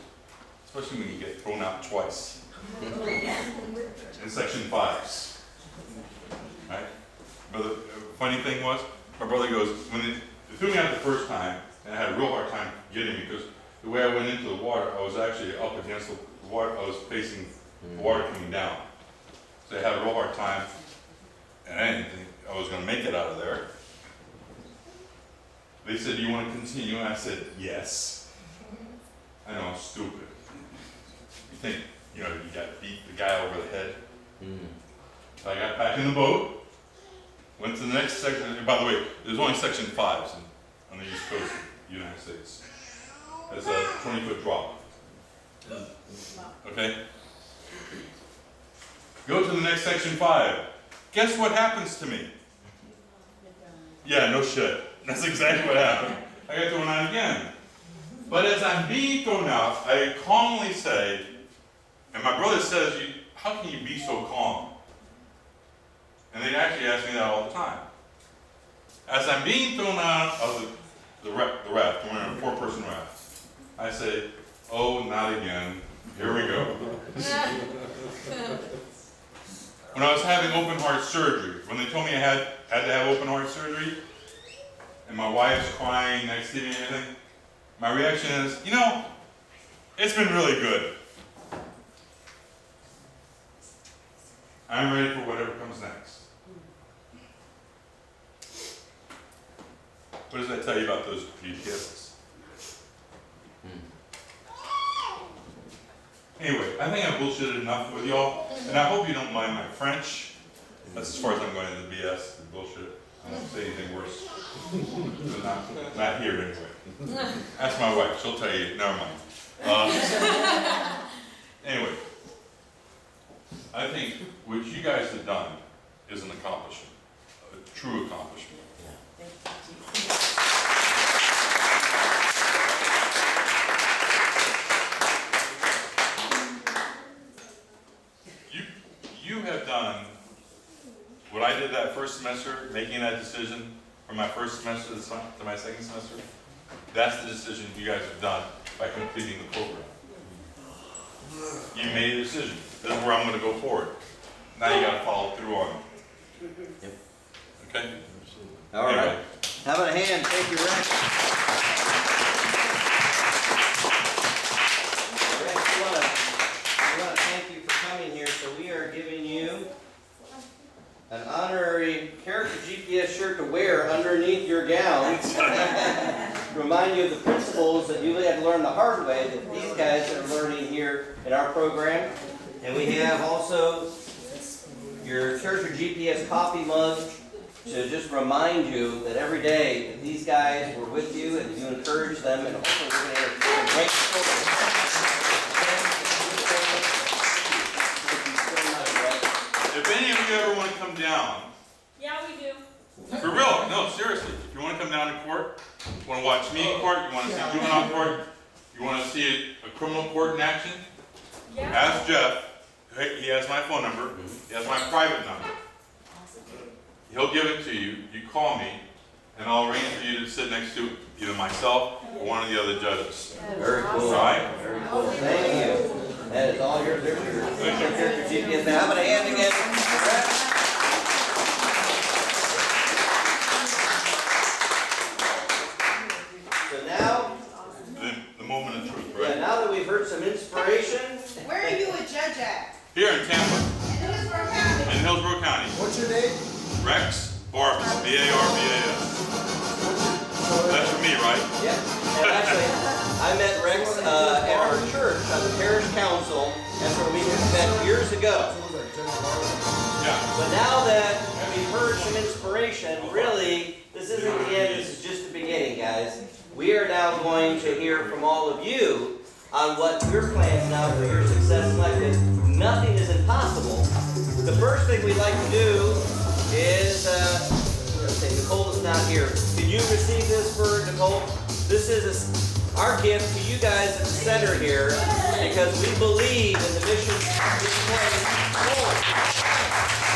S2: especially when you get thrown out twice in section 5s. Right? But the funny thing was, my brother goes, when they threw me out the first time, and I had a real hard time getting me because the way I went into the water, I was actually up against the water, I was facing the water coming down. So I had a real hard time, and I didn't think I was going to make it out of there. They said, do you want to continue? And I said, yes. I know, I'm stupid. You think, you got to beat the guy over the head. So I got back in the boat, went to the next section. And by the way, there's only section 5s on the East Coast of the United States. It's a 20-foot drop. Okay? Go to the next section 5. Guess what happens to me? Yeah, no shit. That's exactly what happened. I got thrown out again. But as I'm being thrown out, I calmly say, and my brother says, how can you be so calm? And they actually ask me that all the time. As I'm being thrown out of the raft, we're in a 4-person raft, I say, oh, not again. Here we go. When I was having open heart surgery, when they told me I had to have open heart surgery, and my wife's crying next to me and everything, my reaction is, it's been really good. I'm ready for whatever comes next. What does that tell you about those GPSs? Anyway, I think I bullshitted enough with y'all, and I hope you don't mind my French. That's as far as I'm going into the BS, the bullshit. I won't say anything worse. Not here anyway. Ask my wife, she'll tell you, never mind. Anyway, I think what you guys have done is an accomplishment, a true accomplishment. You have done what I did that first semester, making that decision from my first semester to my second semester. That's the decision you guys have done by completing the program. You made a decision. This is where I'm going to go forward. Now you got to follow through on it. Okay?
S1: All right. How about a hand? Thank you, Rex. Rex, we want to thank you for coming here. So we are giving you an honorary character GPS shirt to wear underneath your gown. Remind you of the principles that you had to learn the hard way that these guys are learning here in our program. And we have also your character GPS coffee mug to just remind you that every day that these guys were with you and you encourage them, and hopefully we're going to have a great program.
S2: If any of you ever want to come down,
S4: Yeah, we do.
S2: for real, no, seriously, if you want to come down to court, you want to watch me in court, you want to see juvenile court, you want to see a criminal court in action,
S4: Yeah.
S2: ask Jeff. He has my phone number, he has my private number. He'll give it to you, you call me, and I'll arrange for you to sit next to either myself or one of the other judges.
S1: Very cool.
S2: All right?
S1: Very cool. Thank you. That is all yours. There's your character GPS. Now, how about a hand again? So now,
S2: The moment of truth,
S1: yeah,
S2: right?
S1: now that we've heard some inspiration,
S7: Where are you a judge at?
S2: Here in Tampa,
S7: In Hillsborough County?
S2: in Hillsborough County,
S3: What's your name?
S2: Rex Barbas, B-A-R-B-A-S. That's for me, right?
S1: yeah. And actually, I met Rex at our church on the parish council. That's where we met years ago.
S2: Yeah.
S1: But now that we've heard some inspiration, really, this isn't the end, this is just the beginning, guys. We are now going to hear from all of you on what your plans now for your success in life is. Nothing is impossible. The first thing we'd like to do is, let's see, Nicole is not here. Can you receive this for Nicole? This is our gift to you guys at the center here because we believe in the mission of this place forward.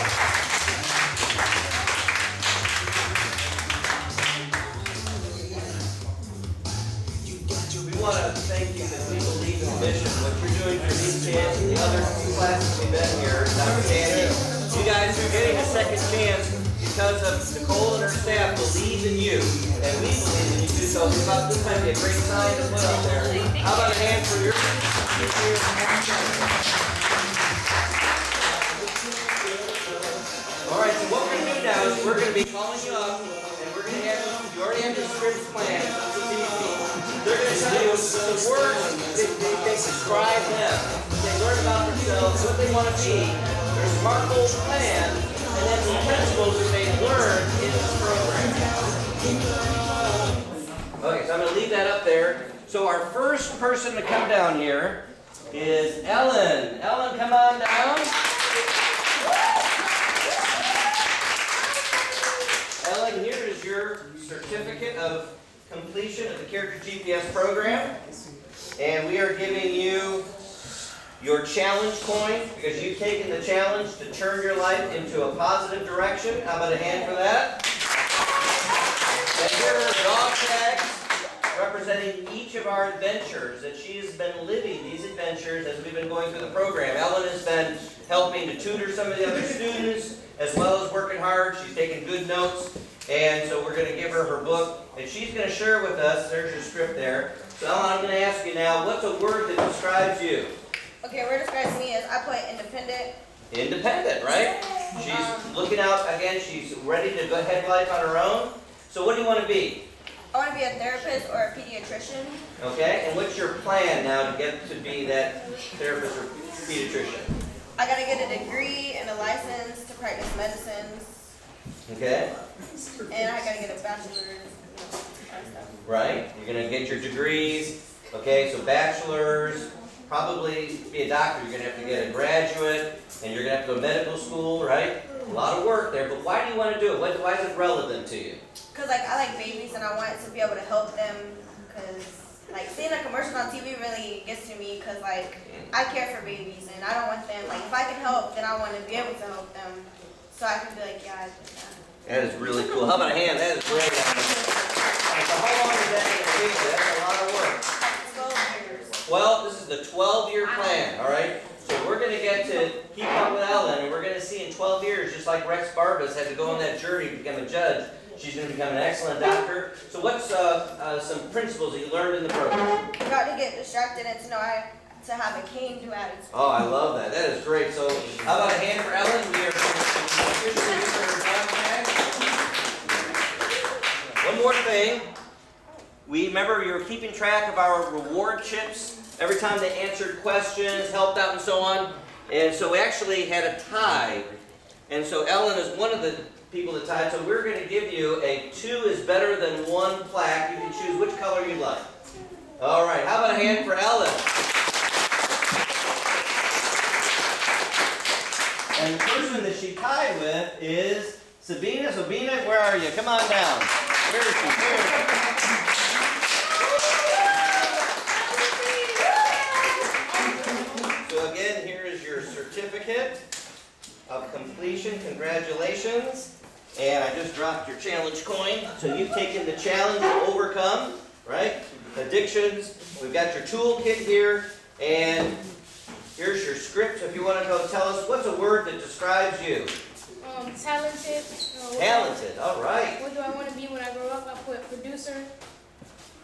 S1: We want to thank you that we believe in the mission. What you're doing for these kids and the other two classes we've been here is outstanding. You guys are getting a second chance because of Nicole and her staff believe in you, and we believe in you too. So we thought this might be a great sign to put up there. How about a hand for your All right, so what we're going to do now is we're going to be calling you up, and we're going to have you already have your scripts planned. So it's easy. They're going to tell you the words they describe them. They learn about themselves, what they want to be, their SMART goals plan, and then the principles that they learn in this program. Okay, so I'm going to leave that up there. So our first person to come down here is Ellen. Ellen, come on down. Ellen, here is your certificate of completion of the Character GPS program. And we are giving you your challenge coin because you've taken the challenge to turn your life into a positive direction. How about a hand for that? And here are dog tags representing each of our adventures that she has been living these adventures as we've been going through the program. Ellen has been helping to tutor some of the other students as well as working hard. She's taking good notes. And so we're going to give her her book, and she's going to share with us, there's your script there. So Ellen, I'm going to ask you now, what's a word that describes you?
S7: Okay, what describes me is I put independent,
S1: Independent, right? She's looking out, again, she's ready to go ahead life on her own. So what do you want to be?
S8: I want to be a therapist or a pediatrician.
S1: Okay, and what's your plan now to get to be that therapist or pediatrician?
S8: I got to get a degree and a license to practice medicines.
S1: Okay,
S8: And I got to get a bachelor's. Kind of stuff.
S1: right? You're gonna get your degrees. Okay, so bachelor's, probably be a doctor. You're gonna have to get a graduate, and you're gonna have to go to medical school, right? A lot of work there, but why do you want to do it? Why is it relevant to you?
S8: Cause like I like babies and I want to be able to help them. Cause like seeing a commercial on TV really gets to me. Cause like I care for babies and I don't want them. Like if I can help, then I want to be able to help them. So I can be like, yeah, I did that.
S1: That is really cool. How about a hand? That is great. So how long is that going to take you? That's a lot of work.
S8: 12 years.
S1: Well, this is the 12-year plan, all right? So we're going to get to keep up with Ellen, and we're going to see in 12 years, just like Rex Barbas had to go on that journey to become a judge, she's going to become an excellent doctor. So what's some principles that you learned in the program?
S8: Not to get distracted and to know to have a can-do attitude.
S1: Oh, I love that. That is great. So how about a hand for Ellen? We are officially using her job tag. One more thing. We remember you were keeping track of our reward chips every time they answered questions, helped out, and so on. And so we actually had a tie. And so Ellen is one of the people that tied. So we're going to give you a 2 is better than 1 plaque. You can choose which color you like. All right. How about a hand for Ellen? And the person that she tied with is Sabina. Sabina, where are you? Come on down. Where is she? Where is she? So again, here is your certificate of completion. Congratulations. And I just dropped your challenge coin. So you've taken the challenge to overcome, right? Addictions. We've got your toolkit here. And here's your script. If you want to go tell us, what's a word that describes you?
S9: Talented.
S1: Talented. All right.
S9: What do I want to be when I grow up? I put producer.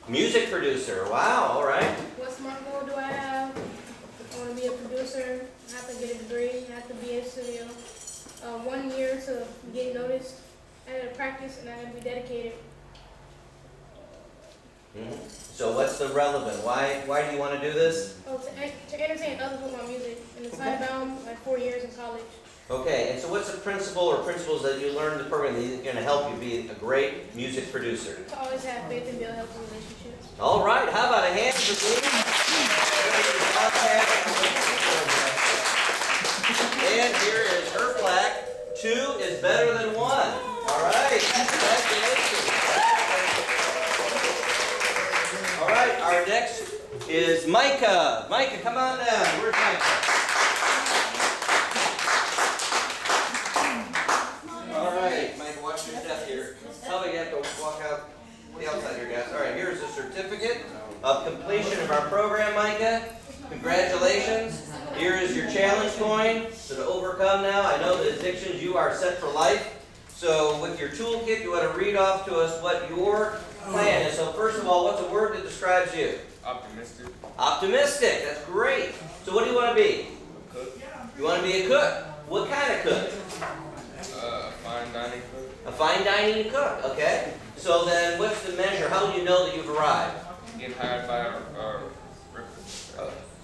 S1: Music producer. Wow. All right.
S9: What smart goal do I have? I want to be a producer. I have to get a degree. I have to be in the studio. 1 year to get noticed. I got to practice and I got to be dedicated.
S1: So what's the relevant? Why do you want to do this?
S9: Oh, to entertain others with my music. And it's signbound like 4 years in college.
S1: Okay, and so what's the principle or principles that you learned in the program that are going to help you be a great music producer?
S9: To always have faith and build healthy relationships.
S1: All right, how about a hand for me? And here is her plaque. 2 is better than 1. All right, congratulations. All right, our next is Micah. Micah, come on down. Where's Micah? All right, Micah, watch your step here. Probably have to walk out the outside here, guys. All right, here's a certificate of completion of our program, Micah. Congratulations. Here is your challenge coin. So to overcome now, I know the addictions, you are set for life. So with your toolkit, you want to read off to us what your plan is. So first of all, what's a word that describes you?
S10: Optimistic.
S1: Optimistic. That's great. So what do you want to be?
S10: A cook.
S1: You want to be a cook. What kind of cook?
S10: A fine dining cook.
S1: A fine dining cook. Okay. So then what's the measure? How will you know that you've arrived?
S10: Getting hired by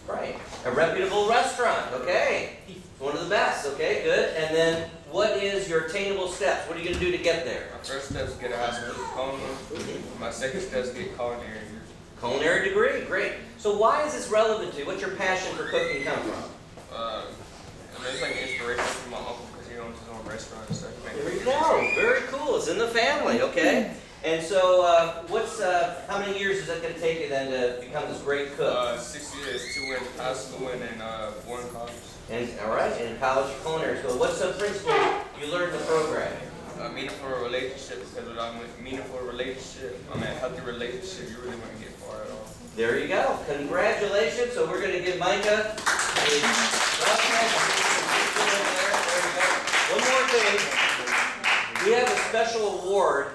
S1: Right. A reputable restaurant. Okay. One of the best. Okay, good. And then what is your attainable steps? What are you going to do to get there?
S10: My first step is get a high school diploma. My second step is get culinary.
S1: Culinary degree. Great. So why is this relevant to you? What's your passion for cooking come from?
S10: I mean, it's like an inspiration from my uncle because he owns his own restaurant and stuff.
S1: There you go. Very cool. It's in the family. Okay. And so, how many years is that going to take you then to become this great cook?
S10: 6 years, 2 in high school and then 4 in college.
S1: And all right, in college culinary school. What's some principles you learned in the program?
S10: Meaningful relationship, because without a meaningful relationship, a healthy relationship, you really wouldn't get far at all.
S1: There you go. Congratulations. So we're going to give Micah a one more thing. We have a special award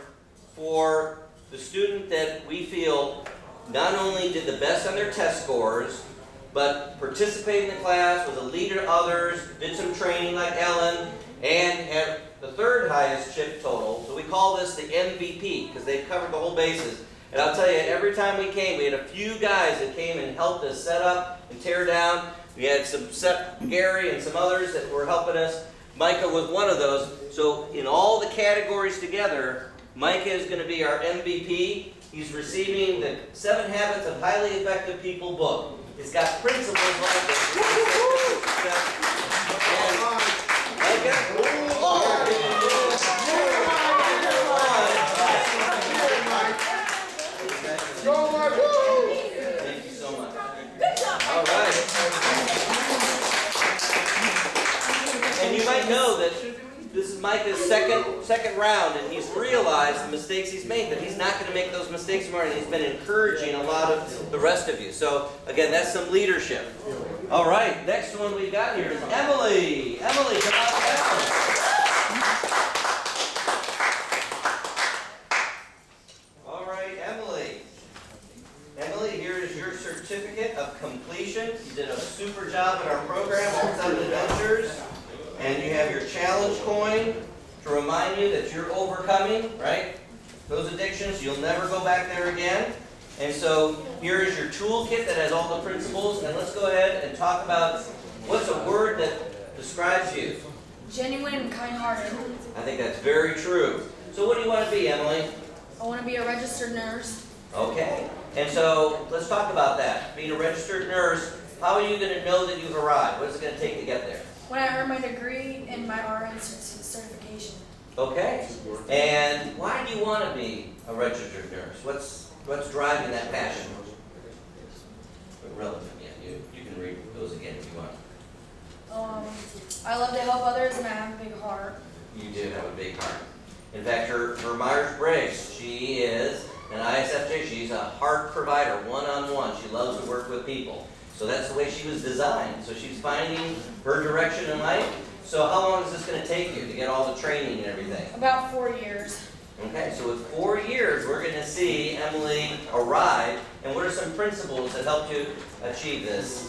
S1: for the student that we feel not only did the best on their test scores, but participated in the class, was a leader to others, did some training like Ellen, and had the third highest chip total. So we call this the MVP because they've covered the whole bases. And I'll tell you, every time we came, we had a few guys that came and helped us set up and tear down. We had Gary and some others that were helping us. Micah was one of those. So in all the categories together, Micah is going to be our MVP. He's receiving the 7 Habits of Highly Effective People book. It's got principles like this. And Micah, thank you so much. All right. And you might know that this is Micah's second round, and he's realized the mistakes he's made, that he's not going to make those mistakes anymore, and he's been encouraging a lot of the rest of you. So, again, that's some leadership. All right, next one we've got here is Emily. Emily, come on down. All right, Emily. Emily, here is your certificate of completion. You did a super job in our program, All-Time Adventures. And you have your challenge coin to remind you that you're overcoming, right? Those addictions, you'll never go back there again. And so here is your toolkit that has all the principles. And let's go ahead and talk about what's a word that describes you.
S6: Genuine and kind-hearted.
S1: I think that's very true. So what do you want to be, Emily?
S6: I want to be a registered nurse.
S1: Okay. And so let's talk about that. Being a registered nurse, how are you going to know that you've arrived? What is it going to take to get there?
S6: When I earn my degree and my RN certification.
S1: Okay. And why do you want to be a registered nurse? What's driving that passion? Relevant, yeah. You can read those again if you want.
S6: I love to help others and I have a big heart.
S1: You do have a big heart. In fact, her Myers-Briggs, she is an ISFJ. She's a heart provider, one-on-one. She loves to work with people. So that's the way she was designed. So she's finding her direction in life. So how long is this going to take you to get all the training and everything?
S6: About 4 years.
S1: Okay, so with 4 years, we're going to see Emily arrive. And what are some principles that helped you achieve this?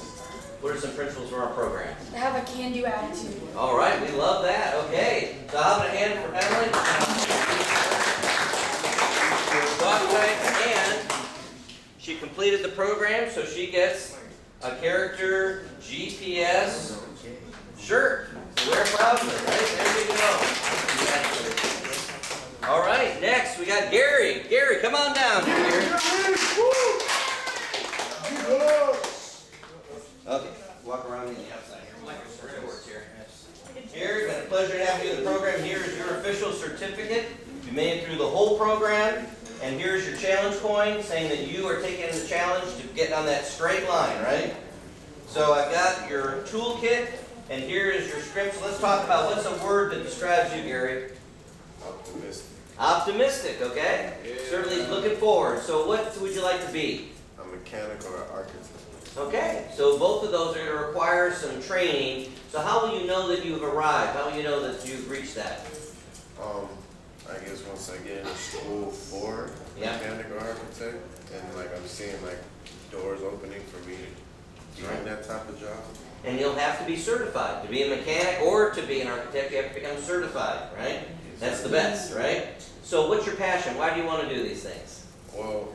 S1: What are some principles from our program?
S6: I have a can-do attitude.
S1: All right, we love that. Okay, so how about a hand for Emily? And she completed the program, so she gets a character GPS shirt to wear proudly, right? There you go. All right, next we got Gary. Gary, come on down here, Gary. Okay, walk around on the outside here. Gary, been a pleasure to have you in the program. Here is your official certificate. You made it through the whole program. And here's your challenge coin saying that you are taking the challenge to get on that straight line, right? So I've got your toolkit, and here is your script. So let's talk about what's a word that describes you, Gary?
S11: Optimistic.
S1: Optimistic, okay?
S11: Yeah.
S1: Certainly looking forward. So what would you like to be?
S11: A mechanic or an architect.
S1: Okay, so both of those are going to require some training. So how will you know that you've arrived? How will you know that you've reached that?
S11: I guess once I get into school for mechanic or architect, and like I'm seeing like doors opening for me to be in that type of job.
S1: And you'll have to be certified. To be a mechanic or to be an architect, you have to become certified, right? That's the best, right? So what's your passion? Why do you want to do these things?
S11: Well,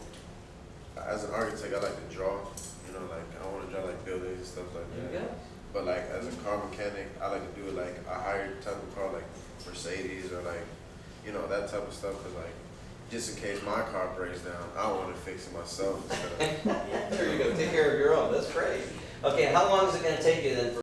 S11: as an architect, I like to draw. You know, like I want to draw like buildings and stuff like that.
S1: There you go.
S11: But like as a car mechanic, I like to do like a higher type of car, like Mercedes or like, you know, that type of stuff. Cause like, just in case my car breaks down, I want to fix it myself.
S1: There you go. Take care of your own. That's great. Okay, how long is it going to take you then for